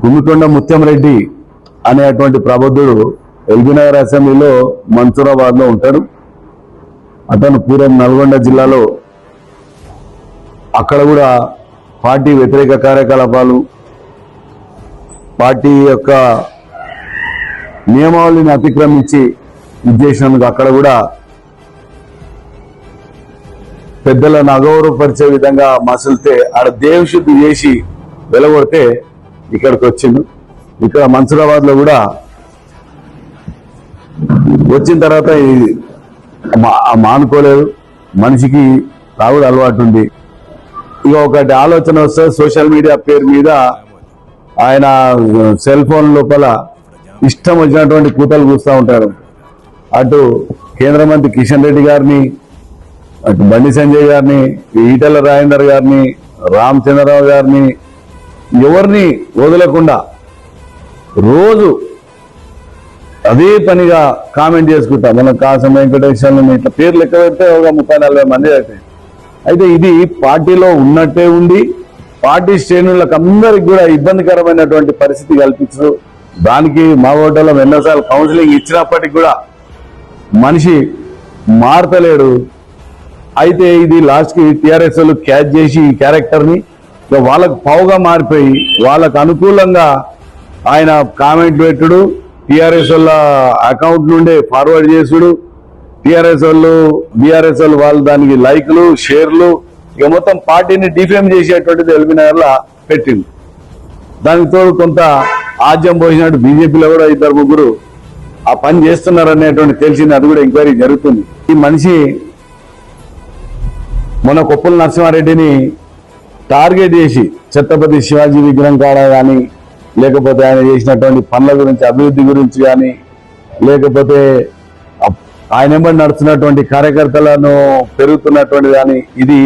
గుమ్మికొండ ముత్యంరెడ్డి అనేటువంటి ప్రబుద్ధుడు ఎల్బీనగర్ అసెంబ్లీలో మన్సూరాబాద్ లో ఉంటాడు. అతను పూర్వం నల్గొండ జిల్లాలో అక్కడ కూడా పార్టీ వ్యతిరేక కార్యకలాపాలు, పార్టీ యొక్క నియమావళిని అతిక్రమించి చేసినందుకు అక్కడ కూడా పెద్దలను అగౌరవపరిచే విధంగా మసులితే ఆడ దేవశుద్ధి చేసి వెలగొడితే ఇక్కడికి వచ్చిండు. ఇక్కడ మన్సూరాబాద్ లో కూడా వచ్చిన తర్వాత మానుకోలేదు. మనిషికి తాగుడు అలవాటు ఉంది. ఇక ఒకటి ఆలోచన వస్తే సోషల్ మీడియా పేరు మీద ఆయన సెల్ ఫోన్ లోపల ఇష్టం వచ్చినటువంటి కూతలు కూస్తూ ఉంటాడు. అటు కేంద్ర మంత్రి కిషన్ రెడ్డి గారిని, అటు బండి సంజయ్ గారిని, ఈటెల రాజేందర్ గారిని, రామచంద్రరావు గారిని, ఎవరిని వదలకుండా రోజు అదే పనిగా కామెంట్ చేసుకుంటా. మన కాసం వెంకటేశ్వరం ఇట్లా పేర్లు లెక్క పెడితే ఒక 30-40 మంది అవుతాయి. అయితే ఇది పార్టీలో ఉన్నట్టే ఉండి పార్టీ శ్రేణులకు అందరికి కూడా ఇబ్బందికరమైనటువంటి పరిస్థితి కల్పించదు. దానికి మా ఓటర్లో ఎన్నోసార్లు కౌన్సిలింగ్ ఇచ్చినప్పటికీ కూడా మనిషి మారతలేడు. అయితే ఇది లాస్ట్కి టీఆర్ఎస్ వాళ్ళు క్యాచ్ చేసి ఈ క్యారెక్టర్ని వాళ్ళకు పావుగా మారిపోయి వాళ్ళకు అనుకూలంగా ఆయన కామెంట్ పెట్టుడు, టీఆర్ఎస్ వాళ్ళ అకౌంట్ నుండే ఫార్వర్డ్ చేసుడు, టీఆర్ఎస్ వాళ్ళు బీఆర్ఎస్ వాళ్ళు దానికి లైక్లు, షేర్లు, ఇక మొత్తం పార్టీని డిఫేమ్ చేసేటువంటిది ఎల్బీనగర్ లో పెట్టింది. దానితో కొంత ఆజ్యం పోసినట్టు బీజేపీలో కూడా 2-3 ఆ పని చేస్తున్నారనేటువంటి తెలిసింది. అది కూడా ఎంక్వైరీ జరుగుతుంది. ఈ మనిషి మొన్న కొప్పుల నరసింహారెడ్డిని టార్గెట్ చేసి ఛత్రపతి శివాజీ విగ్రహం కాడ కానీ, లేకపోతే ఆయన చేసినటువంటి పనుల గురించి, అభివృద్ధి గురించి కానీ, లేకపోతే ఆయన వెంబడి నడుస్తున్నటువంటి కార్యకర్తలను పెరుగుతున్నటువంటి కానీ, ఇది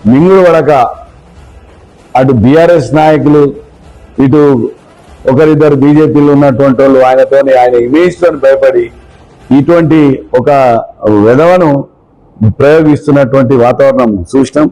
మింగుడు పడక అటు బీఆర్ఎస్ నాయకులు, ఇటు ఒకరిద్దరు బీజేపీలో ఉన్నటువంటి వాళ్ళు ఆయన ఇమేజ్ తోని భయపడి ఇటువంటి ఒక విధవను ప్రయోగిస్తున్నటువంటి వాతావరణం చూసినాం.